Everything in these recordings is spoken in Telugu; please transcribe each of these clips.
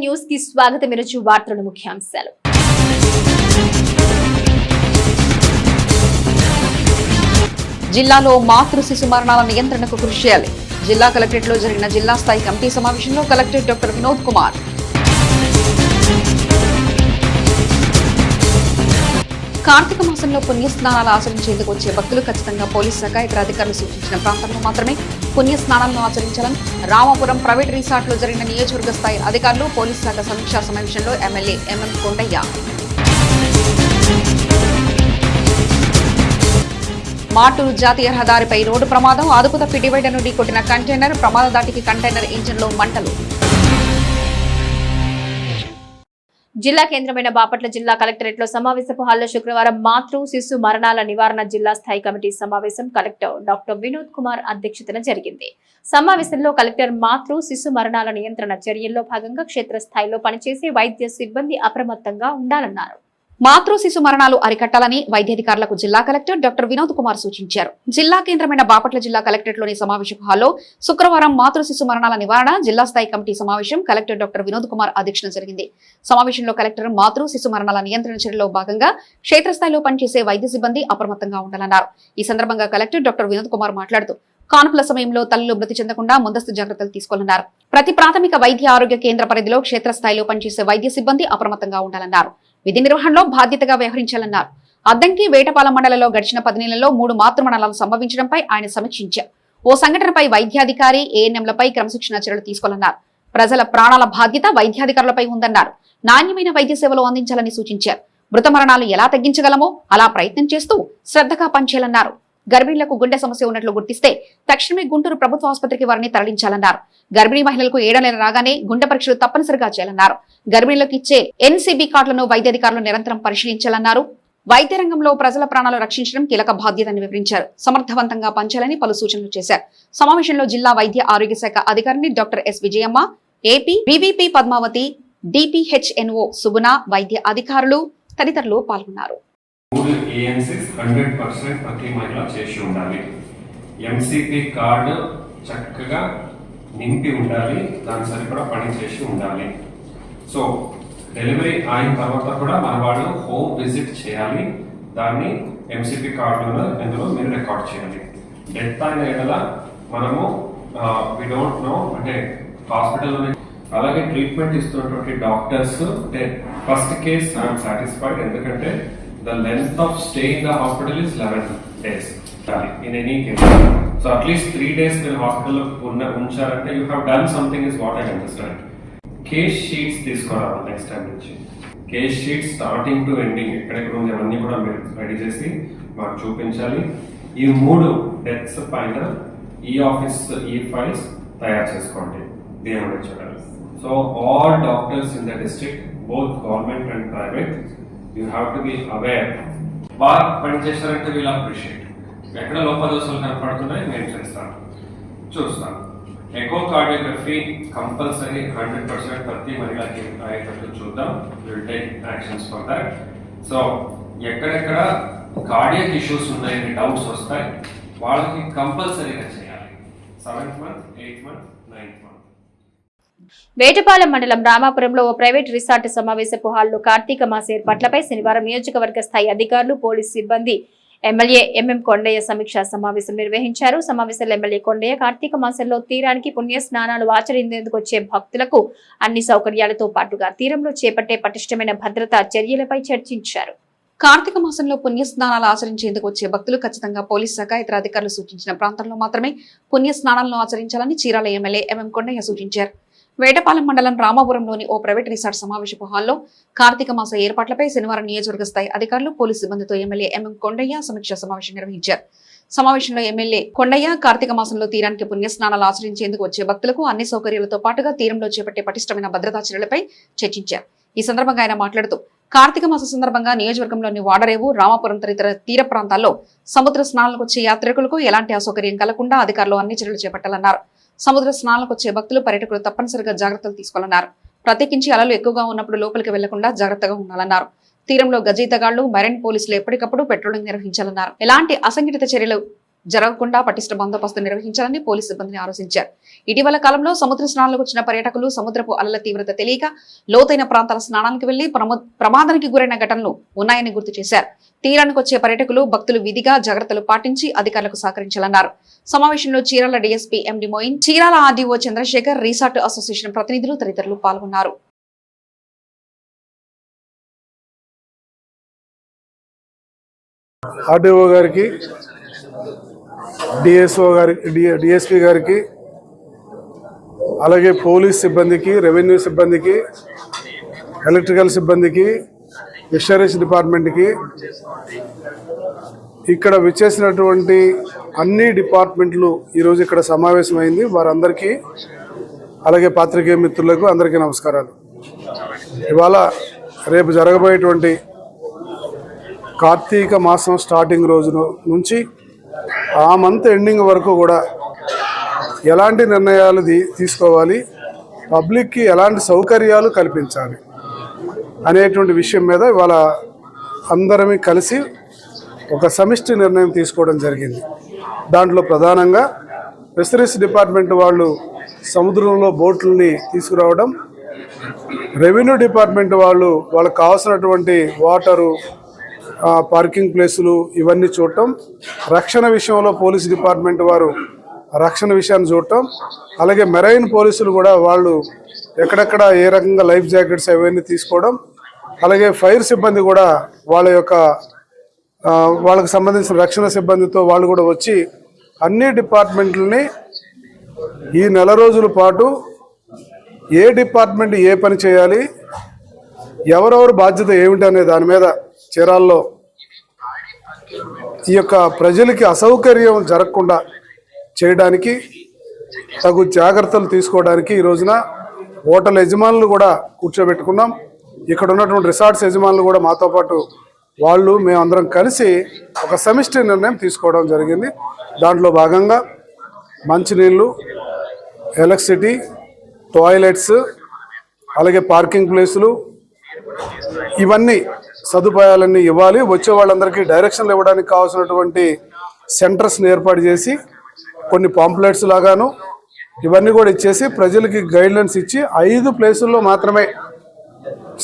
న్యూస్ కి స్వాగతం. ఈరోజు వార్తల ముఖ్యాంశాలు. జిల్లాలో మాతృ శిశు మరణాల నియంత్రణకు కృషి చేయాలి. జిల్లా కలెక్టరేట్ లో జరిగిన జిల్లా స్థాయి కమిటీ సమావేశంలో కలెక్టర్ డాక్టర్ వినోద్ కుమార్. కార్తీక మాసంలో పుణ్యస్నానాలు ఆచరించేందుకు వచ్చే భక్తులు ఖచ్చితంగా పోలీస్ శాఖ ఇతర అధికారులు సూచించిన ప్రాంతంలో మాత్రమే పుణ్యస్నానాలను ఆచరించాలని రామాపురం ప్రైవేట్ రిసార్ట్ లో జరిగిన నియోజకవర్గ స్థాయి అధికారులు పోలీస్ శాఖ సమీక్షా సమావేశంలో ఎమ్మెల్యే ఎంఎం కొండయ్య. మాటూరు జాతీయ రహదారిపై రోడ్డు ప్రమాదం. అదుపు తప్పి డివైడర్ నుండి కొట్టిన కంటైనర్. ప్రమాద దాటికి కంటైనర్ ఇంజిన్ లో మంటలు. జిల్లా కేంద్రమైన బాపట్ల జిల్లా కలెక్టరేట్ లో సమావేశపు హాల్లో శుక్రవారం మాతృ శిశు మరణాల నివారణ జిల్లా స్థాయి కమిటీ సమావేశం కలెక్టర్ డాక్టర్ వినోద్ కుమార్ అధ్యక్షతన జరిగింది. సమావేశంలో కలెక్టర్ మాతృ శిశు మరణాల నియంత్రణ చర్యల్లో భాగంగా క్షేత్రస్థాయిలో పనిచేసే వైద్య సిబ్బంది అప్రమత్తంగా ఉండాలన్నారు. మాతృ శిశు మరణాలు అరికట్టాలని వైద్యాధికారులకు జిల్లా కలెక్టర్ డాక్టర్ వినోద్ కుమార్ సూచించారు. జిల్లా కేంద్రమైన బాపట్ల జిల్లా కలెక్టరేట్ లోని సమావేశపు హాల్లో శుక్రవారం మాతృ శిశు మరణాల నివారణ జిల్లా స్థాయి కమిటీ సమావేశం కలెక్టర్ డాక్టర్ వినోద్ కుమార్ అధ్యక్షతన జరిగింది. సమావేశంలో కలెక్టర్ మాతృ శిశు మరణాల నియంత్రణ చర్యలో భాగంగా క్షేత్రస్థాయిలో పనిచేసే వైద్య సిబ్బంది అప్రమత్తంగా ఉండాలన్నారు. ఈ సందర్భంగా కలెక్టర్ డాక్టర్ వినోద్ కుమార్ మాట్లాడుతూ కాన్పుల సమయంలో తల్లులు మృతి చెందకుండా ముందస్తు జాగ్రత్తలు తీసుకోవాలన్నారు. ప్రతి ప్రాథమిక వైద్య ఆరోగ్య కేంద్ర పరిధిలో క్షేత్రస్థాయిలో పనిచేసే వైద్య సిబ్బంది అప్రమత్తంగా ఉండాలన్నారు. విధి నిర్వహణలో బాధ్యతగా వ్యవహరించాలన్నారు. అద్దంకి వేటపాలెం మండలంలో గడిచిన 10 నెలల్లో 3 మాతృమరణాలు సంభవించడంపై ఆయన సమీక్షించారు. ఓ సంఘటనపై వైద్యాధికారి ఏఎన్ఎంలపై క్రమశిక్షణ చర్యలు తీసుకోవాలన్నారు. ప్రజల ప్రాణాల బాధ్యత వైద్యాధికారులపై ఉందన్నారు. నాణ్యమైన వైద్య సేవలు అందించాలని సూచించారు. మృత మరణాలు ఎలా తగ్గించగలమో అలా ప్రయత్నం చేస్తూ శ్రద్ధగా పనిచేయాలన్నారు. గర్భిణీలకు గుండె సమస్య ఉన్నట్లు గుర్తిస్తే తక్షణమే గుంటూరు ప్రభుత్వ ఆసుపత్రికి వారిని తరలించాలన్నారు. గర్భిణీ మహిళలకు 7వ నెల రాగానే గుండె పరీక్షలు తప్పనిసరిగా చేయాలన్నారు. గర్భిణీలకు ఇచ్చే ఎన్సీబీ కార్డులను వైద్యాధికారులు నిరంతరం పరిశీలించాలన్నారు. వైద్య రంగంలో ప్రజల ప్రాణాలు రక్షించడం కీలక బాధ్యతని వివరించారు. సమర్థవంతంగా పనిచేయాలని పలు సూచనలు చేశారు. సమావేశంలో జిల్లా వైద్య ఆరోగ్య శాఖ అధికారిని doctor S Vijayamma, AP VVP Padmavathi, DPHNO Suguna, వైద్య అధికారులు తదితరులు పాల్గొన్నారు. 100% ప్రతి మహిళ చేసి ఉండాలి. ఎంసీపీ కార్డు చక్కగా నింపి ఉండాలి. దాని సరిపడా పని చేసి ఉండాలి. సో డెలివరీ అయిన తర్వాత కూడా మన వాళ్ళు హోమ్ విజిట్ చేయాలి. దాన్ని ఎంసీపీ కార్డులో ఎందులో మీరు రికార్డ్ చేయాలి. డెత్ అయిన ఎడల మనము వి డోంట్ నో అంటే హాస్పిటల్లోనే అలాగే ట్రీట్మెంట్ ఇస్తున్నటువంటి డాక్టర్స్ అంటే ఫస్ట్ కేస్ ఐఎమ్ సాటిస్ఫైడ్. ఎందుకంటే the length of stay in the hospital is 11 days in any case. So at least 3 days in hospital uncharante you have done something is what I understand. Case sheets తీసుకురావాలి next time నుంచి. Case sheets starting to ending ఎక్కడెక్కడ ఉంది అవన్నీ కూడా మీరు రెడీ చేసి మాకు చూపించాలి. ఈ 3 డెత్స్ పైన ఈ ఆఫీస్ ఈ ఫైల్స్ తయారు చేసుకోండి. దేవుడు చూడాలి. So all doctors in the district, both government and private, you have to be aware. బాగా పనిచేస్తారంటే వీళ్ళు అప్రిషియేట్. ఎక్కడ లోపదోషాలు కనపడుతున్నాయి మేము చేస్తాం, చూస్తాం. ఎకోకార్డియోగ్రఫీ కంపల్సరీ 100% ప్రతి మహిళకి అయ్యేటట్టు చూద్దాం. Will take actions for that. So ఎక్కడెక్కడ కార్డియాక్ ఇష్యూస్ ఉన్నాయని డౌట్స్ వస్తాయి వాళ్ళకి కంపల్సరీగా చేయాలి. 7th month, 8th month, 9th month. Vetapalem మండలం రామాపురంలో ఓ ప్రైవేట్ రిసార్ట్ సమావేశపు హాల్లో కార్తీక మాస ఏర్పాట్లపై శనివారం నియోజకవర్గ స్థాయి అధికారులు, పోలీసు సిబ్బంది, ఎమ్మెల్యే ఎంఎం కొండయ్య సమీక్షా సమావేశం నిర్వహించారు. సమావేశంలో ఎమ్మెల్యే కొండయ్య కార్తీక మాసంలో తీరానికి పుణ్య స్నానాలు ఆచరించేందుకు వచ్చే భక్తులకు అన్ని సౌకర్యాలతో పాటుగా తీరంలో చేపట్టే పటిష్టమైన భద్రతా చర్యలపై చర్చించారు. కార్తీక మాసంలో పుణ్యస్నానాలు ఆచరించేందుకు వచ్చే భక్తులు ఖచ్చితంగా పోలీస్ శాఖ ఇతర అధికారులు సూచించిన ప్రాంతాల్లో మాత్రమే పుణ్యస్నానాలను ఆచరించాలని చీరాల ఎమ్మెల్యే ఎంఎం కొండయ్య సూచించారు. వేటపాలెం మండలం రామాపురంలోని ఓ ప్రైవేట్ రిసార్ట్ సమావేశపు హాల్లో కార్తీక మాస ఏర్పాట్లపై శనివారం నియోజకవర్గ స్థాయి అధికారులు, పోలీసు సిబ్బందితో ఎమ్మెల్యే ఎంఎం కొండయ్య సమీక్షా సమావేశం నిర్వహించారు. సమావేశంలో ఎమ్మెల్యే కొండయ్య కార్తీక మాసంలో తీరానికి పుణ్యస్నానాలు ఆచరించేందుకు వచ్చే భక్తులకు అన్ని సౌకర్యాలతో పాటుగా తీరంలో చేపట్టే పటిష్టమైన భద్రతా చర్యలపై చర్చించారు. ఈ సందర్భంగా ఆయన మాట్లాడుతూ కార్తీక మాస సందర్భంగా నియోజకవర్గంలోని వాడరేవు, రామాపురం తదితర తీర ప్రాంతాల్లో సముద్ర స్నానాలకు వచ్చే యాత్రికులకు ఎలాంటి అసౌకర్యం కలగకుండా అధికారులు అన్ని చర్యలు చేపట్టాలన్నారు. సముద్ర స్నానాలకు వచ్చే భక్తులు, పర్యాటకులు తప్పనిసరిగా జాగ్రత్తలు తీసుకోవాలన్నారు. ప్రత్యేకించి అలలు ఎక్కువగా ఉన్నప్పుడు లోపలికి వెళ్లకుండా జాగ్రత్తగా ఉండాలన్నారు. తీరంలో గజీతగాళ్లు, మెరైన్ పోలీసులు ఎప్పటికప్పుడు పెట్రోలింగ్ నిర్వహించాలన్నారు. ఎలాంటి అసంఘటిత చర్యలు జరగకుండా పటిష్ట బందోబస్తు నిర్వహించాలని పోలీసు సిబ్బందిని ఆదేశించారు. ఇటీవల కాలంలో సముద్ర స్నానాలకు వచ్చిన పర్యాటకులు సముద్రపు అలల తీవ్రత తెలియక లోతైన ప్రాంతాల స్నానానికి వెళ్లి ప్రమాదానికి గురైన ఘటనలు ఉన్నాయని గుర్తు చేశారు. తీరానికి వచ్చే పర్యాటకులు భక్తులు విధిగా జాగ్రత్తలు పాటించి అధికారులకు సహకరించాలన్నారు. సమావేశంలో Chirala DSP MD Moin, Chirala RDO Chandrasekhar, resort association ప్రతినిధులు తదితరులు పాల్గొన్నారు. ఆర్డీఓ గారికి, డిఎస్పీ గారికి, అలాగే పోలీస్ సిబ్బందికి, రెవెన్యూ సిబ్బందికి, ఎలక్ట్రికల్ సిబ్బందికి, ఫిషరీస్ డిపార్ట్మెంట్కి, ఇక్కడ విచ్చేసినటువంటి అన్ని డిపార్ట్మెంట్లు ఈరోజు ఇక్కడ సమావేశమైంది. వారందరికీ, అలాగే పాత్రికేయ మిత్రులకు అందరికీ నమస్కారాలు. ఇవాళ రేపు జరగబోయేటువంటి కార్తీక మాసం స్టార్టింగ్ రోజు నుంచి ఆ మంత్ ఎండింగ్ వరకు కూడా ఎలాంటి నిర్ణయాలు తీసుకోవాలి, పబ్లిక్కి ఎలాంటి సౌకర్యాలు కల్పించాలి అనేటువంటి విషయం మీద ఇవాళ అందరమీ కలిసి ఒక సమిష్టి నిర్ణయం తీసుకోవడం జరిగింది. దాంట్లో ప్రధానంగా ఫిషరీస్ డిపార్ట్మెంట్ వాళ్ళు సముద్రంలో బోట్లని తీసుకురావడం, రెవెన్యూ డిపార్ట్మెంట్ వాళ్ళు వాళ్ళకి కావాల్సినటువంటి వాటరు, పార్కింగ్ ప్లేసులు ఇవన్నీ చూడటం, రక్షణ విషయంలో పోలీస్ డిపార్ట్మెంట్ వారు రక్షణ విషయాన్ని చూడటం, అలాగే మెరైన్ పోలీసులు కూడా వాళ్ళు ఎక్కడెక్కడ ఏ రకంగా లైఫ్ జాకెట్స్ అవన్నీ తీసుకోవడం, అలాగే ఫైర్ సిబ్బంది కూడా వాళ్ళకి సంబంధించిన రక్షణ సిబ్బందితో వాళ్ళు కూడా వచ్చి అన్ని డిపార్ట్మెంట్లని ఈ నెల రోజుల పాటు ఏ డిపార్ట్మెంట్ ఏ పని చేయాలి, ఎవరెవరు బాధ్యత ఏమిటి అనే దాని మీద చీరాల్లో ఈ యొక్క ప్రజలకి అసౌకర్యం జరగకుండా చేయడానికి తగు జాగ్రత్తలు తీసుకోవడానికి ఈ రోజున హోటల్ యజమానులు కూడా కూర్చోబెట్టుకున్నాం. ఇక్కడ ఉన్నటువంటి రిసార్ట్స్ యజమానులు కూడా మాతో పాటు మేమందరం కలిసి ఒక సమిష్టి నిర్ణయం తీసుకోవడం జరిగింది. దాంట్లో భాగంగా మంచినీళ్ళు, ఎలక్ట్రిసిటీ, టాయిలెట్స్, అలాగే పార్కింగ్ ప్లేసులు ఇవన్నీ సదుపాయాలన్నీ ఇవ్వాలి. వచ్చే వాళ్ళందరికీ డైరెక్షన్లు ఇవ్వడానికి కావాల్సినటువంటి సెంటర్స్ని ఏర్పాటు చేసి కొన్ని పాంప్లెట్స్ లాగాను ఇవన్నీ కూడా ఇచ్చేసి ప్రజలకి గైడ్లైన్స్ ఇచ్చి 5 ప్లేసుల్లో మాత్రమే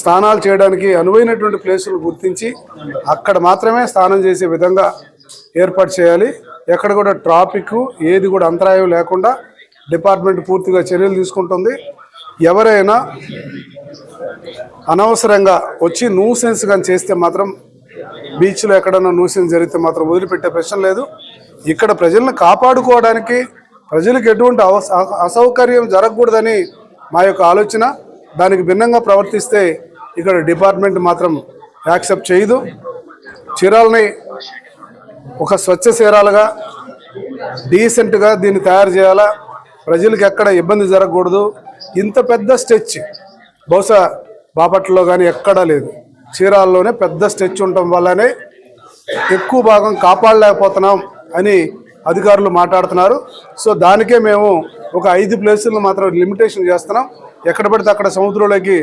స్నానాలు చేయడానికి అనువైనటువంటి ప్లేసులు గుర్తించి అక్కడ మాత్రమే స్నానం చేసే విధంగా ఏర్పాటు చేయాలి. ఎక్కడ కూడా ట్రాఫిక్ ఏది కూడా అంతరాయం లేకుండా డిపార్ట్మెంట్ పూర్తిగా చర్యలు తీసుకుంటుంది. ఎవరైనా అనవసరంగా వచ్చి న్యూసెన్స్ కానీ చేస్తే మాత్రం బీచ్లో ఎక్కడన్నా న్యూసెన్స్ జరిగితే మాత్రం వదిలిపెట్టే ప్రశ్న లేదు. ఇక్కడ ప్రజలను కాపాడుకోవడానికి, ప్రజలకు ఎటువంటి అసౌకర్యం జరగకూడదని మా యొక్క ఆలోచన. దానికి భిన్నంగా ప్రవర్తిస్తే ఇక్కడ డిపార్ట్మెంట్ మాత్రం యాక్సెప్ట్ చేయదు. చీరాలని ఒక స్వచ్ఛ చీరాలుగా, డీసెంట్గా దీన్ని తయారు చేయాలా, ప్రజలకు ఎక్కడ ఇబ్బంది జరగకూడదు. ఇంత పెద్ద స్టెచ్ బహుశా బాపట్లలో కానీ ఎక్కడా లేదు. చీరాల్లోనే పెద్ద స్టెచ్ ఉండటం వల్లనే ఎక్కువ భాగం కాపాడలేకపోతున్నాం అని అధికారులు మాట్లాడుతున్నారు. సో దానికే మేము ఒక 5 ప్లేసులను మాత్రం లిమిటేషన్ చేస్తున్నాం. ఎక్కడ పడితే అక్కడ సముద్రంలోకి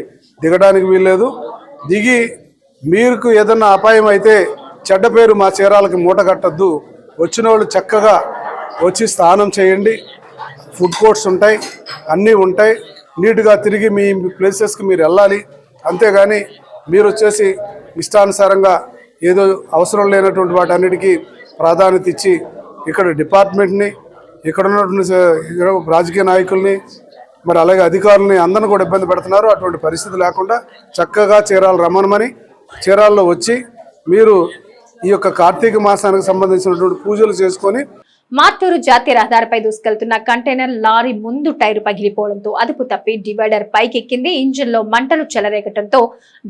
దిగడానికి వీల్లేదు. దిగి మీకు ఏదన్నా అపాయం అయితే చెడ్డ పేరు మా చీరాలకి మూట కట్టద్దు. వచ్చిన వాళ్ళు చక్కగా వచ్చి స్నానం చేయండి. ఫుడ్ కోర్ట్స్ ఉంటాయి, అన్నీ ఉంటాయి. నీట్గా తిరిగి మీ ప్లేసెస్కి మీరు వెళ్ళాలి. అంతేగాని మీరు వచ్చేసి ఇష్టానుసారంగా ఏదో అవసరం లేనటువంటి వాటన్నిటికీ ప్రాధాన్యత ఇచ్చి ఇక్కడ డిపార్ట్మెంట్ని, ఇక్కడ ఉన్నటువంటి రాజకీయ నాయకుల్ని, మరి అలాగే అధికారులని అందరిని కూడా ఇబ్బంది పెడుతున్నారు. అటువంటి పరిస్థితి లేకుండా చక్కగా చీరాలు రమ్మనమని, చీరాల్లో వచ్చి మీరు ఈ యొక్క కార్తీక మాసానికి సంబంధించినటువంటి పూజలు చేసుకొని. మార్టూరు జాతీయ రహదారిపై దూసుకెళ్తున్న కంటైనర్ లారీ ముందు టైరు పగిలిపోవడంతో అదుపు తప్పి డివైడర్ పైకెక్కింది. ఇంజిన్ లో మంటలు చెలరేగటంతో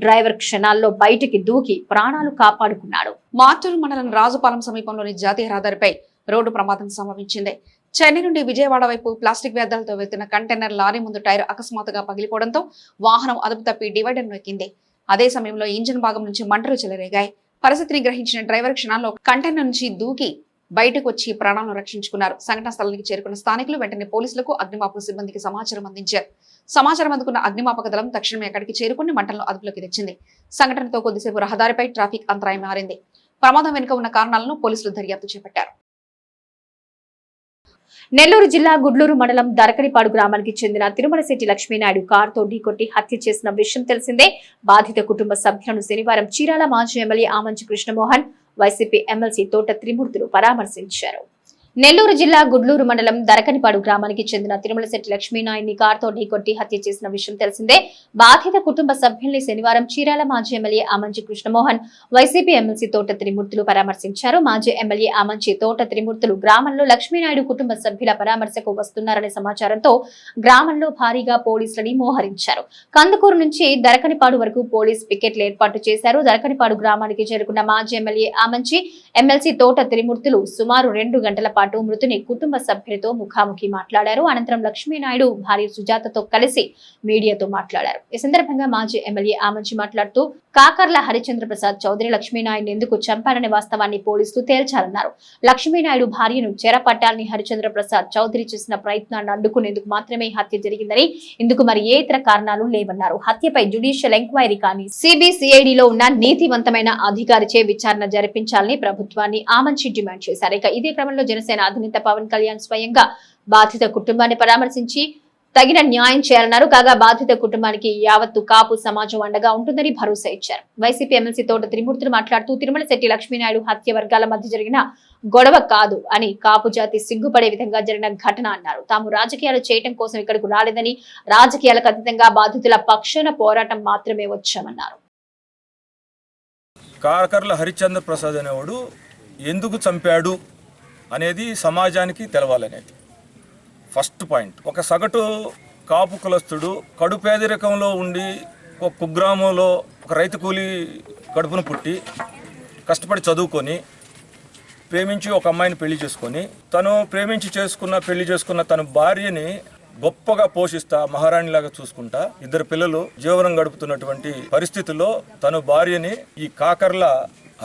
డ్రైవర్ క్షణాల్లో బయటికి దూకి ప్రాణాలు కాపాడుకున్నాడు. మార్టూరు మండలం రాజుపాలెం సమీపంలోని జాతీయ రహదారిపై రోడ్డు ప్రమాదం సంభవించింది. చెన్నై నుండి విజయవాడ వైపు ప్లాస్టిక్ వ్యర్థాలతో వెళ్తున్న కంటైనర్ లారీ ముందు టైరు అకస్మాత్తుగా పగిలిపోవడంతో వాహనం అదుపు తప్పి డివైడర్ ఎక్కింది. అదే సమయంలో ఇంజిన్ భాగం నుంచి మంటలు చెలరేగాయి. పరిస్థితిని గ్రహించిన డ్రైవర్ క్షణాల్లో కంటైనర్ నుంచి దూకి బయటకు వచ్చి ప్రాణాలను రక్షించుకున్నారు. సంఘటన స్థలానికి చేరుకున్న స్థానికులు వెంటనే పోలీసులకు, అగ్నిమాపక సిబ్బందికి సమాచారం అందించారు. సమాచారం అందుకున్న అగ్నిమాపక దళం తక్షణమే అక్కడికి చేరుకుని మంటలను అదుపులోకి తెచ్చింది. సంఘటనతో కొద్దిసేపు రహదారిపై ట్రాఫిక్ అంతరాయం మారింది. ప్రమాదం వెనుక ఉన్న కారణాలను పోలీసులు దర్యాప్తు చేపట్టారు. నెల్లూరు జిల్లా గుడ్లూరు మండలం దరకనిపాడు గ్రామానికి చెందిన తిరుమలశెట్టి లక్ష్మీనాయుడు కారుతో ఢీకొట్టి హత్య చేసిన విషయం తెలిసిందే. బాధిత కుటుంబ సభ్యులను శనివారం చీరాల మాజీ MLA Amanchi Krishnamohan, YCP MLC తోట త్రిమూర్తులు పరామర్శించారు. నెల్లూరు జిల్లా గుడ్లూరు మండలం దరకనిపాడు గ్రామానికి చెందిన తిరుమలశెట్టి లక్ష్మీనాయుడిని కారుతో ఢీకొట్టి హత్య చేసిన విషయం తెలిసిందే. బాధిత కుటుంబ సభ్యుల్ని శనివారం చీరాల మాజీ MLA Amanchi Krishnamohan, YCP MLC తోట త్రిమూర్తులు పరామర్శించారు. మాజీ ఎమ్మెల్యే ఆమంచి తోట త్రిమూర్తులు గ్రామంలో లక్ష్మీనాయుడు కుటుంబ సభ్యుల పరామర్శకు వస్తున్నారనే సమాచారంతో గ్రామంలో భారీగా పోలీసులని మోహరించారు. కందుకూరు నుంచి దరకనిపాడు వరకు పోలీస్ పికెట్లు ఏర్పాటు చేశారు. దరకనిపాడు గ్రామానికి చేరుకున్న మాజీ ఎమ్మెల్యే ఆమంచి, ఎమ్మెల్సీ తోట త్రిమూర్తులు సుమారు 2 గంటల పాటు మృతుని కుటుంబ సభ్యులతో ముఖాముఖి మాట్లాడారు. అనంతరం లక్ష్మీనాయుడు భార్య సుజాతతో కలిసి మీడియాతో మాట్లాడారు. ఈ సందర్భంగా మాజీ ఎమ్మెల్యే ఆమంచి మాట్లాడుతూ కాకర్ల హరిచంద్ర ప్రసాద్ చౌదరి లక్ష్మీనాయుడు ఎందుకు చంపారనే వాస్తవాన్ని పోలీసులు తేల్చాలన్నారు. లక్ష్మీనాయుడు భార్యను చెరపట్టాలని హరిచంద్ర ప్రసాద్ చౌదరి చేసిన ప్రయత్నాన్ని అడ్డుకునేందుకు మాత్రమే హత్య జరిగిందని, ఇందుకు మరి ఏ ఇతర కారణాలు లేవన్నారు. హత్యపై జ్యుడిషియల్ ఎంక్వైరీ కానీ సిబిసిఐడిలో ఉన్న నీతివంతమైన అధికారిచే విచారణ జరిపించాలని ప్రభుత్వాన్ని ఆమంచి డిమాండ్ చేశారు. ఇక ఇదే క్రమంలో జనసేన అధినేత పవన్ కళ్యాణ్ స్వయంగా బాధిత కుటుంబాన్ని పరామర్శించి తగిన న్యాయం చేయాలన్నారు. కాగా బాధిత కుటుంబానికి యావత్తు కాపు సమాజం అండగా ఉంటుందని భరోసా ఇచ్చారు. వైసీపీ ఎమ్మెల్సీ తోట త్రిమూర్తులు మాట్లాడుతూ తిరుమలశెట్టి లక్ష్మీనాయుడు హత్య వర్గాల మధ్య జరిగిన గొడవ కాదు అని, కాపు జాతి సిగ్గుపడే విధంగా జరిగిన ఘటన అన్నారు. తాము రాజకీయాలు చేయటం కోసం ఇక్కడకు రాలేదని, రాజకీయాలకు అతీతంగా బాధితుల పక్షాన పోరాటం మాత్రమే వచ్చామన్నారు. కాకర్ల హరిచంద్ర ప్రసాద్ అనేవాడు ఎందుకు చంపాడు అనేది సమాజానికి తెలవాలనేది ఫస్ట్ పాయింట్. ఒక సగటు కాపు కులస్తుడు కడు పేదరికంలో ఉండి ఒక కుగ్రామంలో ఒక రైతు కూలి కడుపును పుట్టి కష్టపడి చదువుకొని ప్రేమించి ఒక అమ్మాయిని పెళ్లి చేసుకొని తను ప్రేమించి పెళ్లి చేసుకున్న తన భార్యని గొప్పగా పోషిస్తా మహారాణిలాగా చూసుకుంటా 2 పిల్లలు జీవనం గడుపుతున్నటువంటి పరిస్థితుల్లో తన భార్యని ఈ కాకర్ల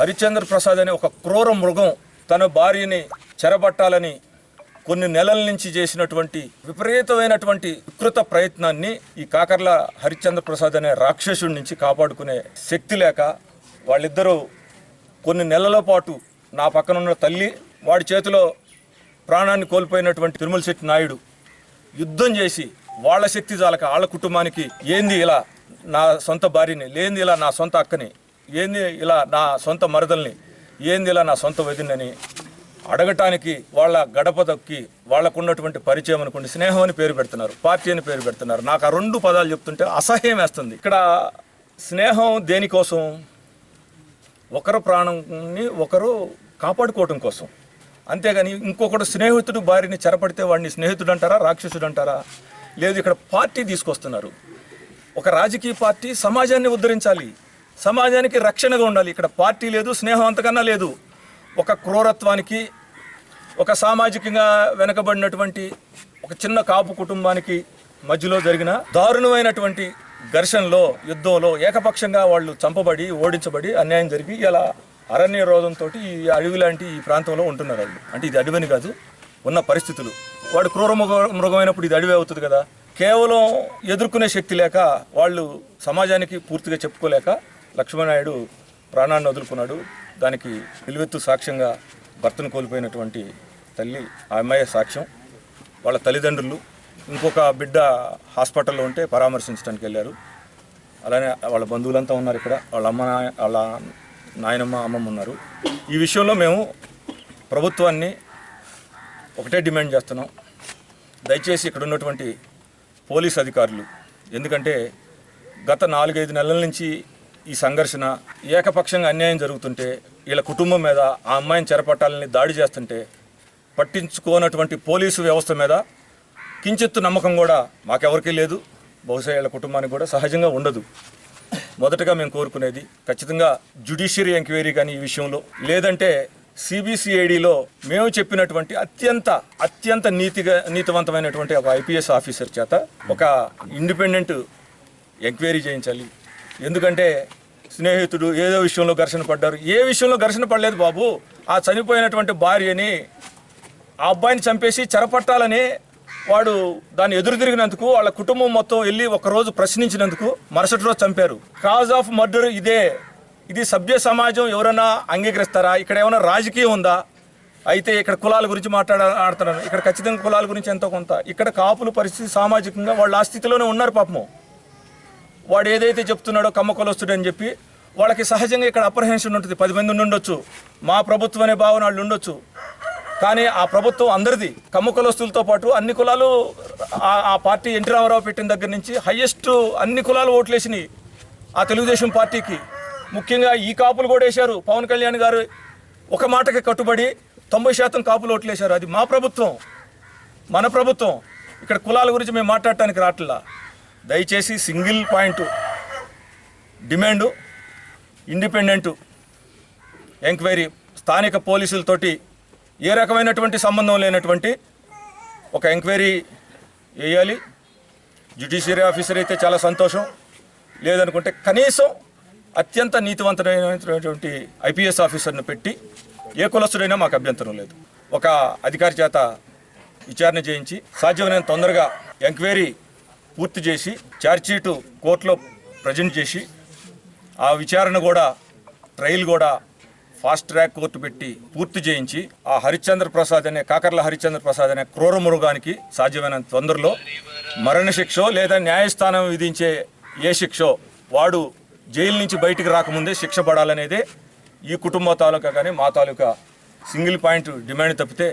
హరిచంద్ర ప్రసాద్ అనే ఒక క్రూర మృగం తన భార్యని చెరబట్టాలని కొన్ని నెలల నుంచి చేసినటువంటి విపరీతమైనటువంటి వికృత ప్రయత్నాన్ని ఈ కాకర్ల హరిచంద్ర ప్రసాద్ అనే రాక్షసుడి నుంచి కాపాడుకునే శక్తి లేక వాళ్ళిద్దరూ కొన్ని నెలల పాటు నా పక్కనున్న తల్లి, వాడి చేతిలో ప్రాణాన్ని కోల్పోయినటువంటి తిరుమలశెట్టి నాయుడు యుద్ధం చేసి వాళ్ళ శక్తి చాలక వాళ్ళ కుటుంబానికి ఏంది ఇలా నా సొంత భార్యని, లేనిది ఇలా నా సొంత అక్కని, ఏంది ఇలా నా సొంత మరదల్ని, ఏంది ఇలా నా సొంత వదినని అడగటానికి వాళ్ళ గడప దక్కి వాళ్ళకున్నటువంటి పరిచయం అనుకోండి స్నేహం అని పేరు పెడుతున్నారు, పార్టీ అని పేరు పెడుతున్నారు. నాకు ఆ 2 పదాలు చెప్తుంటే అసహ్యం వేస్తుంది. ఇక్కడ స్నేహం దేనికోసం? ఒకరు ప్రాణాన్ని ఒకరు కాపాడుకోవటం కోసం, అంతేగాని ఇంకొకడు స్నేహితుడు భార్యని చెరపడితే వాడిని స్నేహితుడు అంటారా, రాక్షసుడు అంటారా? లేదు, ఇక్కడ పార్టీ తీసుకొస్తున్నారు. ఒక రాజకీయ పార్టీ సమాజాన్ని ఉద్ధరించాలి, సమాజానికి రక్షణగా ఉండాలి. ఇక్కడ పార్టీ లేదు, స్నేహం అంతకన్నా లేదు. ఒక క్రూరత్వానికి, ఒక సామాజికంగా వెనకబడినటువంటి ఒక చిన్న కాపు కుటుంబానికి మధ్యలో జరిగిన దారుణమైనటువంటి ఘర్షణలో, యుద్ధంలో ఏకపక్షంగా వాళ్ళు చంపబడి, ఓడించబడి, అన్యాయం జరిగి ఇలా అరణ్య రోధంతో ఈ అడవి లాంటి ఈ ప్రాంతంలో ఉంటున్నారు వాళ్ళు. అంటే ఇది అడవిని కాదు, ఉన్న పరిస్థితులు. వాడు క్రూర మృగమైనప్పుడు ఇది అడవి అవుతుంది కదా. కేవలం ఎదుర్కొనే శక్తి లేక వాళ్ళు సమాజానికి పూర్తిగా చెప్పుకోలేక లక్ష్మీనాయుడు ప్రాణాన్ని వదులుకున్నాడు. దానికి నిలువెత్తు సాక్ష్యంగా భర్తను కోల్పోయినటువంటి తల్లి, ఆ అమ్మాయి సాక్ష్యం. వాళ్ళ తల్లిదండ్రులు, ఇంకొక బిడ్డ హాస్పిటల్లో ఉంటే పరామర్శించడానికి వెళ్ళారు. అలానే వాళ్ళ బంధువులంతా ఉన్నారు ఇక్కడ. వాళ్ళ నాయనమ్మ, అమ్మమ్మ ఉన్నారు. ఈ విషయంలో మేము ప్రభుత్వాన్ని ఒకటే డిమాండ్ చేస్తున్నాం. దయచేసి ఇక్కడ ఉన్నటువంటి పోలీస్ అధికారులు, ఎందుకంటే గత 4-5 నెలల నుంచి ఈ సంఘర్షణ ఏకపక్షంగా అన్యాయం జరుగుతుంటే, వీళ్ళ కుటుంబం మీద ఆ అమ్మాయిని చెరపట్టాలని దాడి చేస్తుంటే పట్టించుకోనటువంటి పోలీసు వ్యవస్థ మీద కించెత్తు నమ్మకం కూడా మాకెవరికీ లేదు. బహుశా వీళ్ళ కుటుంబానికి కూడా సహజంగా ఉండదు. మొదటగా మేము కోరుకునేది ఖచ్చితంగా జ్యుడిషియరీ ఎంక్వైరీ కానీ ఈ విషయంలో, లేదంటే సిబిసిఐడిలో మేము చెప్పినటువంటి అత్యంత నీతివంతమైనటువంటి ఒక ఐపీఎస్ ఆఫీసర్ చేత ఒక ఇండిపెండెంట్ ఎంక్వైరీ చేయించాలి. ఎందుకంటే స్నేహితుడు ఏదో విషయంలో ఘర్షణ పడ్డారు. ఏ విషయంలో ఘర్షణ పడలేదు బాబు. ఆ చనిపోయినటువంటి భార్యని, ఆ అబ్బాయిని చంపేసి చెరపట్టాలని వాడు దాన్ని ఎదురు తిరిగినందుకు వాళ్ళ కుటుంబం మొత్తం వెళ్ళి ఒకరోజు ప్రశ్నించినందుకు మరుసటి రోజు చంపారు. కాజ్ ఆఫ్ మర్డర్ ఇదే. ఇది సభ్య సమాజం ఎవరైనా అంగీకరిస్తారా? ఇక్కడ ఏమైనా రాజకీయం ఉందా? అయితే ఇక్కడ కులాల గురించి ఆడుతున్నారు. ఇక్కడ ఖచ్చితంగా కులాల గురించి ఎంతో కొంత. ఇక్కడ కాపుల పరిస్థితి సామాజికంగా వాళ్ళు ఆ స్థితిలోనే ఉన్నారు పాపము. వాడు ఏదైతే చెప్తున్నాడో కమ్మ కులస్తుడని చెప్పి వాళ్ళకి సహజంగా ఇక్కడ అప్రహెన్షన్ ఉంటుంది. 10 మంది ఉండొచ్చు, మా ప్రభుత్వం అనే భావన వాళ్ళు ఉండొచ్చు. కానీ ఆ ప్రభుత్వం అందరిది. కమ్మ కులస్తులతో పాటు అన్ని కులాలు ఆ పార్టీ ఎన్టీ రామారావు పెట్టిన దగ్గర నుంచి హయ్యెస్ట్ అన్ని కులాలు ఓట్లేసినాయి ఆ తెలుగుదేశం పార్టీకి. ముఖ్యంగా ఈ కాపులు కూడా వేశారు. పవన్ కళ్యాణ్ గారు ఒక మాటకి కట్టుబడి 90% కాపులు ఓట్లేశారు. అది మా ప్రభుత్వం, మన ప్రభుత్వం. ఇక్కడ కులాల గురించి మేము మాట్లాడటానికి రావట్లా. దయచేసి single point demand, independent enquiry, స్థానిక పోలీసులతోటి ఏ రకమైనటువంటి సంబంధం లేనటువంటి ఒక ఎంక్వైరీ వేయాలి. జ్యుడిషియరీ ఆఫీసర్ అయితే చాలా సంతోషం, లేదనుకుంటే కనీసం అత్యంత నీతివంతమైనటువంటి ఐపీఎస్ ఆఫీసర్ను పెట్టి ఏ కులస్తుడైనా మాకు అభ్యంతరం లేదు. ఒక అధికారి చేత విచారణ చేయించి సాధ్యమైనంత తొందరగా ఎంక్వైరీ పూర్తి చేసి ఛార్జ్షీటు కోర్టులో ప్రజెంట్ చేసి ఆ విచారణ కూడా ట్రయల్ కూడా ఫాస్ట్ ట్రాక్ కోర్టు పెట్టి పూర్తి చేయించి ఆ హరిశ్చంద్ర ప్రసాద్ అనే కాకర్ల హరిశ్చంద్ర ప్రసాద్ అనే క్రూర మృగానికి సాధ్యమైనంత తొందరలో మరణశిక్షో లేదా న్యాయస్థానం విధించే ఏ శిక్షో వాడు జైలు నుంచి బయటికి రాకముందే శిక్ష పడాలనేదే ఈ కుటుంబ తాలూకా కానీ మా తాలూకా సింగిల్ పాయింట్ డిమాండ్ తప్పితే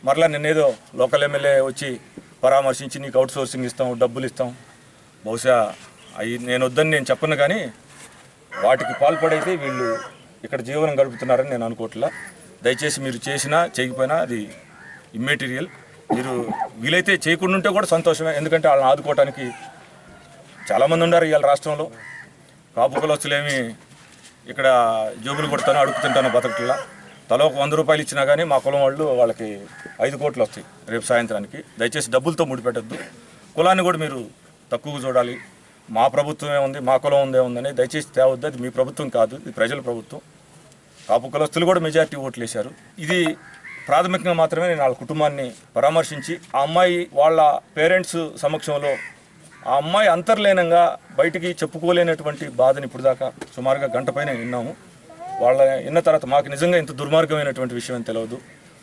మరలా నిన్నేదో లోకల్ ఎమ్మెల్యే వచ్చి పరామర్శించి నీకు అవుట్ సోర్సింగ్ ఇస్తాం, డబ్బులు ఇస్తాం, బహుశా అవి నేను వద్దని నేను చెప్పను. కానీ వాటికి పాల్పడైతే వీళ్ళు ఇక్కడ జీవనం గడుపుతున్నారని నేను అనుకోవట్లా. దయచేసి మీరు చేసినా చేయకపోయినా అది ఇమ్మెటీరియల్. మీరు వీలైతే చేయకుండా ఉంటే కూడా సంతోషమే. ఎందుకంటే వాళ్ళని ఆదుకోవడానికి చాలామంది ఉన్నారు ఇవాళ రాష్ట్రంలో. కాపు కులస్తులేమి ఇక్కడ జోబులు కొడతానో అడుగుతుంటానో బతకట్లా. తలో ఒక 100 రూపాయలు ఇచ్చినా కానీ మా కులం వాళ్ళు వాళ్ళకి 5 కోట్లు వస్తాయి రేపు సాయంత్రానికి. దయచేసి డబ్బులతో ముడిపెట్టద్దు. కులాన్ని కూడా మీరు తక్కువగా చూడాలి. మా ప్రభుత్వమే ఉంది, మా కులం ఉందే ఉందని దయచేసి తేవద్దు. అది మీ ప్రభుత్వం కాదు, ఇది ప్రజల ప్రభుత్వం. కాపు కులస్తులు కూడా మెజారిటీ ఓట్లు వేశారు. ఇది ప్రాథమికంగా మాత్రమే నేను వాళ్ళ కుటుంబాన్ని పరామర్శించి ఆ అమ్మాయి వాళ్ళ పేరెంట్స్ సమక్షంలో ఆ అమ్మాయి అంతర్లీనంగా బయటికి చెప్పుకోలేనటువంటి బాధని ఇప్పుడు దాకా సుమారుగా గంట పైన విన్నాము. వాళ్ళ విన్న తర్వాత మాకు నిజంగా ఇంత దుర్మార్గమైనటువంటి విషయం అని తెలియదు,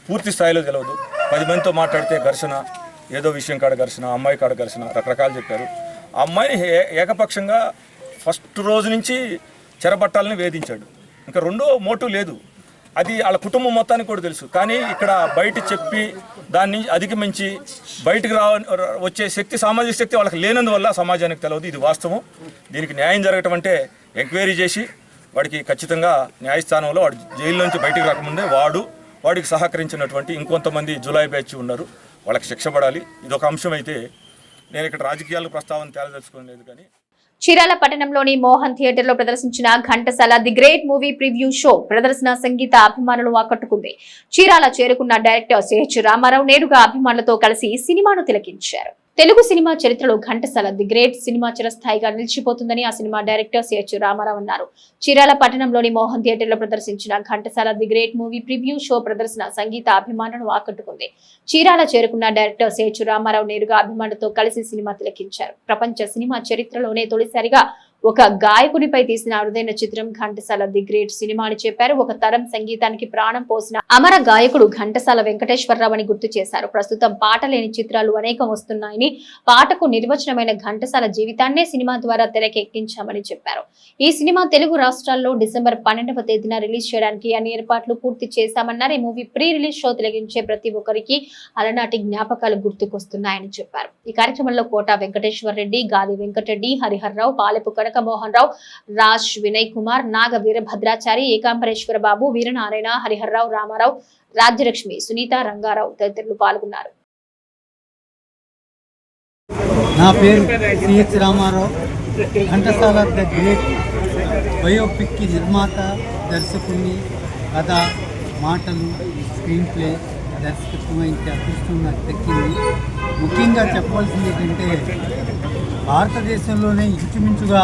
పూర్తి స్థాయిలో తెలియదు. 10 మందితో మాట్లాడితే ఘర్షణ, ఏదో విషయం కాడ ఘర్షణ, అమ్మాయి కాడ ఘర్షణ, రకరకాలు చెప్పారు. ఆ అమ్మాయిని ఏకపక్షంగా ఫస్ట్ రోజు నుంచి చెరబట్టాలని వేధించాడు. ఇంకా రెండో మోటివ్ లేదు. అది వాళ్ళ కుటుంబం మొత్తానికి కూడా తెలుసు. కానీ ఇక్కడ బయట చెప్పి దాన్ని అధిగమించి బయటకు వచ్చే శక్తి, సామాజిక శక్తి వాళ్ళకి లేనందువల్ల సమాజానికి తెలియదు. ఇది వాస్తవం. దీనికి న్యాయం జరగటం అంటే ఎంక్వైరీ చేసి వాడికి ఖచ్చితంగా న్యాయస్థానంలో వాడు జైలు నుంచి బయటికి రాకముందే వాడికి సహకరించినటువంటి ఇంకొంతమంది జులాయి బ్యాచ్ ఉన్నారు, వాళ్ళకి శిక్ష పడాలి. ఇదొక అంశం. అయితే నేను ఇక్కడ రాజకీయాల ప్రస్తావన తేలదలుచుకోలేదు. కానీ చీరాల పట్టణంలోని మోహన్ థియేటర్ లో ప్రదర్శించిన Ghantasala the great movie preview show ప్రదర్శన సంగీత అభిమానులు ఆకట్టుకుంది. చీరాల చేరుకున్న డైరెక్టర్ సిహెచ్ రామారావు నేరుగా అభిమానులతో కలిసి సినిమాను తిలకించారు. తెలుగు సినిమా చరిత్రలో ఘంటసాల ది గ్రేట్ సినిమా చిరస్థాయిగా నిలిచిపోతుందని ఆ సినిమా డైరెక్టర్ సిహెచ్ రామారావు అన్నారు. చీరాల పట్టణంలోని మోహన్ థియేటర్ లో ప్రదర్శించిన Ghantasala the great movie preview show ప్రదర్శన సంగీత అభిమానులను ఆకట్టుకుంది. చీరాల చేరుకున్న డైరెక్టర్ సిహెచ్ రామారావు నేరుగా అభిమానులతో కలిసి సినిమా తిలకించారు. ప్రపంచ సినిమా చరిత్రలోనే తొలిసారిగా ఒక గాయకునిపై తీసిన అరుదైన చిత్రం ఘంటసాల ది గ్రేట్ సినిమా అని చెప్పారు. ఒక తరం సంగీతానికి ప్రాణం పోసిన అమర గాయకుడు ఘంటసాల వెంకటేశ్వరరావు అని గుర్తు చేశారు. ప్రస్తుతం పాట లేని చిత్రాలు అనేకం వస్తున్నాయని, పాటకు నిర్వచనమైన ఘంటసాల జీవితాన్నే సినిమా ద్వారా తెరకెక్కించామని చెప్పారు. ఈ సినిమా తెలుగు రాష్ట్రాల్లో డిసెంబర్ 12వ తేదీన రిలీజ్ చేయడానికి అన్ని ఏర్పాట్లు పూర్తి చేశామన్నారు. ఈ మూవీ ప్రీ రిలీజ్ షో తిలకించే ప్రతి ఒక్కరికి అలనాటి జ్ఞాపకాలు గుర్తుకొస్తున్నాయని చెప్పారు. ఈ కార్యక్రమంలో కోట వెంకటేశ్వర రెడ్డి, గాది వెంకటరెడ్డి, హరిహర్రావు, పాలెపు మోహన్ రావు, రాజ్ వినయ్ కుమార్, నాగ వీరభద్రాచారి, ఏకాంబరేశ్వర బాబు, వీరనారాయణ, హరిహర్రావు, రామారావు, రాజ్యలక్ష్మి, సునీత, రంగారావు తదితరులు పాల్గొన్నారు. నా పేరు CH Ramarao. Ghantasala the great biopic కి నిర్మాత, దర్శకుని, కథ, మాటలు, స్క్రీన్ ప్లే, దర్శకత్వం వహించే అదృష్టం నాకు దక్కింది. ముఖ్యంగా చెప్పవలసింది ఏంటంటే, భారతదేశంలోనే ఇంచుమించుగా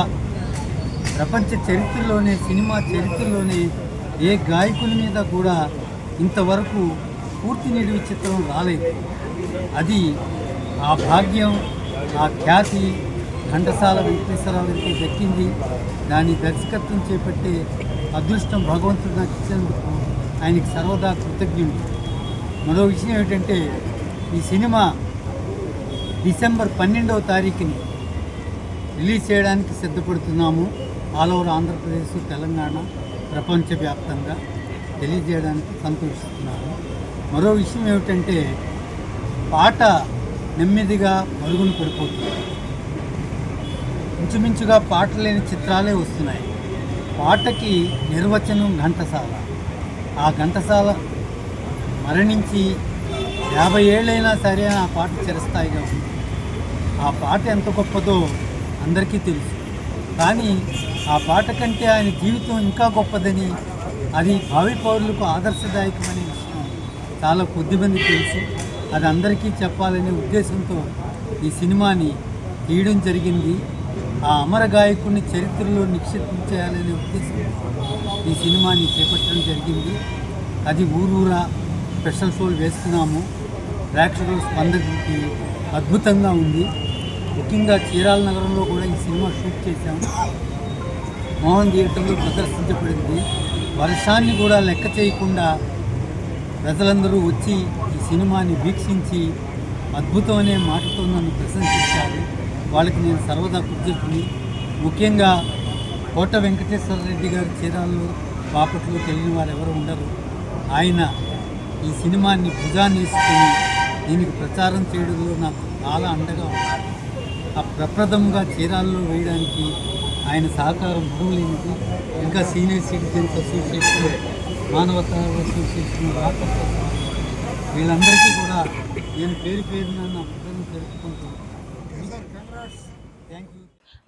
ప్రపంచ చరిత్రలోనే, సినిమా చరిత్రలోనే ఏ గాయకుని మీద కూడా ఇంతవరకు పూర్తి నిడివి చిత్రం రాలేదు. అది ఆ భాగ్యం, ఆ ఖ్యాతి ఘంటసాల వెంకటేశ్వరరావు గారికి దక్కింది. దాని దర్శకత్వం చేపట్టే అదృష్టం భగవంతుడు నాకు ఇచ్చినందుకు ఆయనకి సర్వదా కృతజ్ఞుడు. మరో విషయం ఏమిటంటే ఈ సినిమా డిసెంబర్ 12వ తారీఖుని రిలీజ్ చేయడానికి సిద్ధపడుతున్నాము. ఆల్ ఓవర్ ఆంధ్రప్రదేశ్, తెలంగాణ, ప్రపంచవ్యాప్తంగా తెలియజేయడానికి సంతోషిస్తున్నాను. మరో విషయం ఏమిటంటే పాట నెమ్మదిగా మరుగున పడిపోతుంది. ఇంచుమించుగా పాట లేని చిత్రాలే వస్తున్నాయి. పాటకి నిర్వచనం ఘంటసాల. ఆ ఘంటసాల మరణించి 50 ఏళ్ళైనా సరే ఆ పాట చిరస్థాయిగా ఉంది. ఆ పాట ఎంత గొప్పదో అందరికీ తెలుసు. కానీ ఆ పాట కంటే ఆయన జీవితం ఇంకా గొప్పదని, అది భావి పౌరులకు ఆదర్శదాయకమనే విషయం చాలా కొద్దిమంది తెలుసు. అది అందరికీ చెప్పాలనే ఉద్దేశంతో ఈ సినిమాని తీయడం జరిగింది. ఆ అమర గాయకుడిని చరిత్రలో నిక్షిప్పించేయాలనే ఉద్దేశంతో ఈ సినిమాని చేపట్టడం జరిగింది. అది ఊరూరా స్పెషల్ షోలు వేస్తున్నాము. ప్రేక్షకుల స్పందనకి అద్భుతంగా ఉంది. ముఖ్యంగా చీరాల నగరంలో కూడా ఈ సినిమా షూట్ చేశాము. మోహన్ థియేటర్లో ప్రదర్శించబడింది. వర్షాన్ని కూడా లెక్క చేయకుండా ప్రజలందరూ వచ్చి ఈ సినిమాని వీక్షించి అద్భుతం అనే మాటతో నన్ను ప్రశంసించారు. వాళ్ళకి నేను సర్వదా కృతజ్ఞుడిని. ముఖ్యంగా కోట వెంకటేశ్వర రెడ్డి గారు చీరాల్లో, బాపట్లో తెలియని వారు ఎవరు ఉండరు. ఆయన ఈ సినిమాని భుజాన్ని వేసుకొని దీనికి ప్రచారం చేయడంలో నాకు చాలా అండగా ఉన్నారు. ఆ ప్రప్రథమంగా చీరాల్లో వేయడానికి ఆయన సహకారం మరువలేనిది. ఇంకా సీనియర్ సిటిజన్స్ అసోసియేషన్, మానవతా అసోసియేషన్, రాకపోతే వీళ్ళందరికీ కూడా నేను పేరు పేరున నా కృతజ్ఞతలు తెలుపుకుంటున్నాను. Thank you.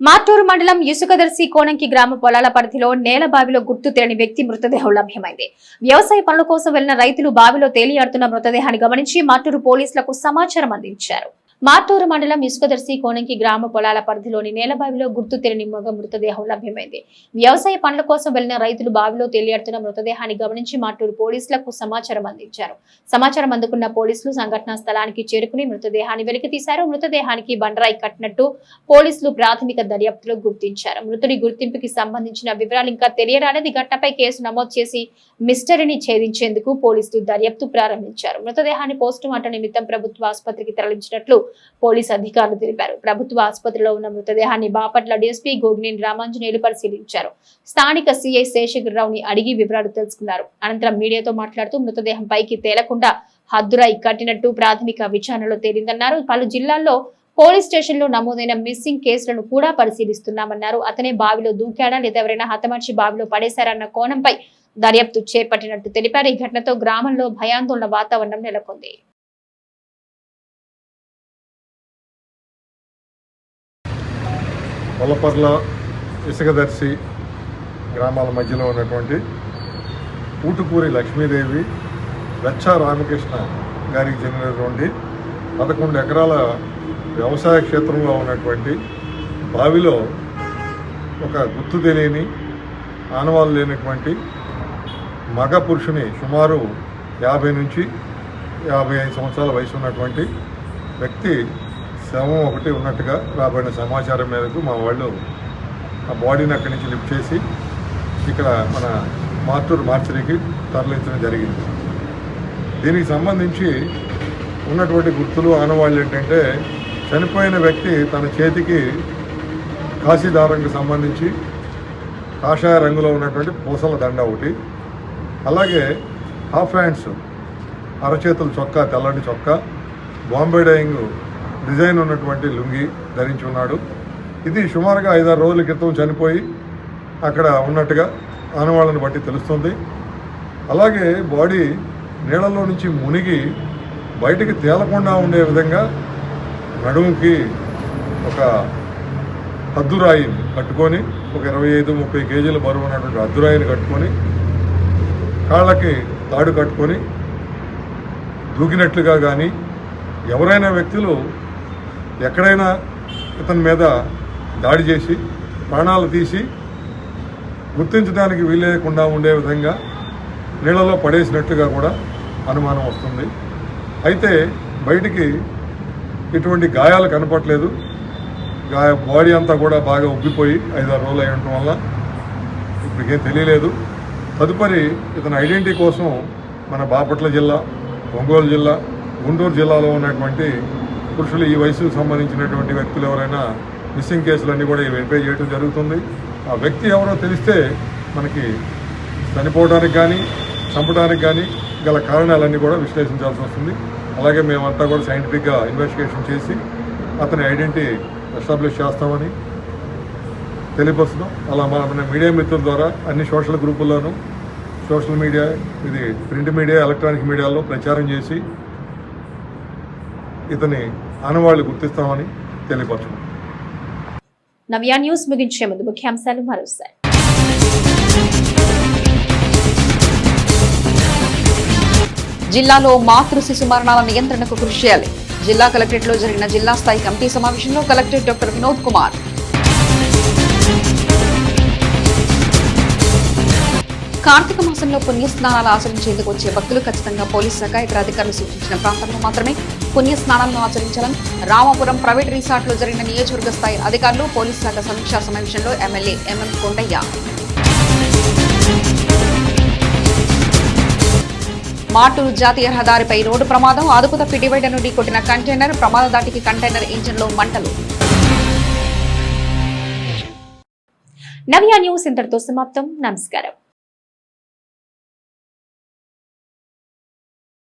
మార్టూరు మండలం ఇసుకదర్శి కోనంకి గ్రామ పొలాల పరిధిలో నేల బావిలో గుర్తు తెలియని వ్యక్తి మృతదేహం లభ్యమైంది. వ్యవసాయ పనుల కోసం వెళ్లిన రైతులు బావిలో తేలియాడుతున్న మృతదేహాన్ని గమనించి మార్టూరు పోలీసులకు సమాచారం అందించారు. మార్టూరు మండలం ఇసుకదర్శి కోనంకి గ్రామ పొలాల పరిధిలోని నేలబావిలో గుర్తు తెలియని మగ మృతదేహం లభ్యమైంది. వ్యవసాయ పనుల కోసం వెళ్లిన రైతులు బావిలో తేలియాడుతున్న మృతదేహాన్ని గమనించి మార్టూరు పోలీసులకు సమాచారం అందించారు. సమాచారం అందుకున్న పోలీసులు సంఘటనా స్థలానికి చేరుకుని మృతదేహాన్ని వెలికి తీశారు. మృతదేహానికి బండరాయి కట్టినట్టు పోలీసులు ప్రాథమిక దర్యాప్తులో గుర్తించారు. మృతుడి గుర్తింపుకి సంబంధించిన వివరాలు ఇంకా తెలియరాలేదు. ఘటనపై కేసు నమోదు చేసి మిస్టరీని ఛేదించేందుకు పోలీసులు దర్యాప్తు ప్రారంభించారు. మృతదేహాన్ని పోస్టుమార్టం నిమిత్తం ప్రభుత్వ ఆసుపత్రికి తరలించినట్లు పోలీసు అధికారులు తెలిపారు. ప్రభుత్వ ఆసుపత్రిలో ఉన్న మృతదేహాన్ని బాపట్ల డీఎస్పీ గోగినేని రామాంజనేయులు పరిశీలించారు. స్థానిక సీఐ శేషగిరిరావుని అడిగి వివరాలు తెలుసుకున్నారు. అనంతరం మీడియాతో మాట్లాడుతూ మృతదేహం పైకి తేలకుండా హద్దురాయి కట్టినట్టు ప్రాథమిక విచారణలో తేలిందన్నారు. పలు జిల్లాల్లో పోలీస్ స్టేషన్లో నమోదైన మిస్సింగ్ కేసులను కూడా పరిశీలిస్తున్నామన్నారు. అతనే బావిలో దూకాడా లేదా ఎవరైనా హతమర్చి బావిలో పడేశారన్న కోణంపై దర్యాప్తు చేపట్టినట్టు తెలిపారు. ఈ ఘటనతో గ్రామంలో భయాందోళన వాతావరణం నెలకొంది. కొల్లపర్ల, ఇసుకదర్శి గ్రామాల మధ్యలో ఉన్నటువంటి ఊటుకూరి లక్ష్మీదేవి, వెచ్చ రామకృష్ణ గారికి చెందినటువంటి 11 ఎకరాల వ్యవసాయ క్షేత్రంలో ఉన్నటువంటి బావిలో ఒక గుర్తు తెలియని, ఆనవాళ్ళు లేనటువంటి మగ పురుషుని సుమారు 50 నుంచి 55 సంవత్సరాల వయసు ఉన్నటువంటి వ్యక్తి శవం ఒకటి ఉన్నట్టుగా రాబడిన సమాచారం మేరకు మా వాళ్ళు ఆ బాడీని అక్కడి నుంచి లిఫ్ట్ చేసి ఇక్కడ మన మార్టూరు మార్చరీకి తరలించడం జరిగింది. దీనికి సంబంధించి ఉన్నటువంటి గుర్తులు, ఆనవాళ్ళు ఏంటంటే చనిపోయిన వ్యక్తి తన చేతికి కాశీదారంకి సంబంధించి కాషాయ రంగులో ఉన్నటువంటి పూసల దండ ఒకటి, అలాగే హాఫ్ హ్యాండ్స్ అరచేతుల చొక్కా, తెల్లటి చొక్కా, బాంబే డైయింగ్ డిజైన్ ఉన్నటువంటి లుంగి ధరించి ఉన్నాడు. ఇది సుమారుగా 5-6 రోజుల క్రితం చనిపోయి అక్కడ ఉన్నట్టుగా ఆనవాళ్ళని బట్టి తెలుస్తుంది. అలాగే బాడీ నీళ్ళలో నుంచి మునిగి బయటికి తేలకుండా ఉండే విధంగా నడుముకి ఒక హద్దురాయిని కట్టుకొని, ఒక 25-30 కేజీల బరువు ఉన్నటువంటి హద్దురాయిని కట్టుకొని, కాళ్ళకి తాడు కట్టుకొని దూకినట్లుగా కానీ, ఎవరైనా వ్యక్తులు ఎక్కడైనా ఇతని మీద దాడి చేసి ప్రాణాలు తీసి గుర్తించడానికి వీలేకుండా ఉండే విధంగా నీళ్ళలో పడేసినట్లుగా కూడా అనుమానం వస్తుంది. అయితే బయటికి ఇటువంటి గాయాలు కనపట్లేదు. బాడీ అంతా కూడా బాగా ఉబ్బిపోయి 5-6 రోజులు అయి ఉండటం వల్ల ఇప్పటికేం తెలియలేదు. తదుపరి ఇతని ఐడెంటిటీ కోసం మన బాపట్ల జిల్లా ఒంగోలు జిల్లా, గుంటూరు జిల్లాలో ఉన్నటువంటి పురుషులు ఈ వయసుకు సంబంధించినటువంటి వ్యక్తులు ఎవరైనా మిస్సింగ్ కేసులన్నీ కూడా వెరిఫై చేయడం జరుగుతుంది. ఆ వ్యక్తి ఎవరో తెలిస్తే మనకి చనిపోవడానికి కానీ చంపడానికి కానీ గల కారణాలన్నీ కూడా విశ్లేషించాల్సి వస్తుంది. అలాగే మేమంతా కూడా సైంటిఫిక్గా ఇన్వెస్టిగేషన్ చేసి అతని ఐడెంటిటీ ఎస్టాబ్లిష్ చేస్తామని తెలియపరుస్తున్నాం. అలా మన మీడియా మిత్రుల ద్వారా అన్ని సోషల్ గ్రూపుల్లోనూ, సోషల్ మీడియా, ఇది ప్రింట్ మీడియా, ఎలక్ట్రానిక్ మీడియాలో ప్రచారం చేసి ఇతని ఆనవాళ్లు గుర్తిస్తామని తెలియపరచున్నాం. నవ్య న్యూస్ ముగించే ముందు ముఖ్యాంశాలు మరోసారి. జిల్లాలో మాతృ శిశు మరణాల నియంత్రణకు కృషి చేయాలి. జిల్లా కలెక్టరేట్ లో జరిగిన జిల్లా స్థాయి కమిటీ సమావేశంలో కలెక్టర్ డాక్టర్ వినోద్ కుమార్. కార్తీక మాసంలో పుణ్యస్నానాలు ఆచరించేందుకు వచ్చే భక్తులు ఖచ్చితంగా పోలీస్ శాఖ ఇతర అధికారులు సూచించిన ప్రాంతంలో మాత్రమే పుణ్యస్నానాలను ఆచరించాలని రామాపురం ప్రైవేట్ రిసార్ట్ లో జరిగిన నియోజకవర్గ స్థాయి అధికారులు పోలీస్ శాఖ సమీక్షా సమావేశంలో ఎమ్మెల్యే ఎంఎం కొండయ్య. మాటూరు జాతీయ రహదారిపై రోడ్డు ప్రమాదం. అదుపు తప్పి డివైడర్ను ఢీకొట్టిన కంటైనర్. ప్రమాద దాటికి కంటైనర్ ఇంజిన్లో మంటలు. నవ్య న్యూస్ ఇంతటితో సమాప్తం. నమస్కారం.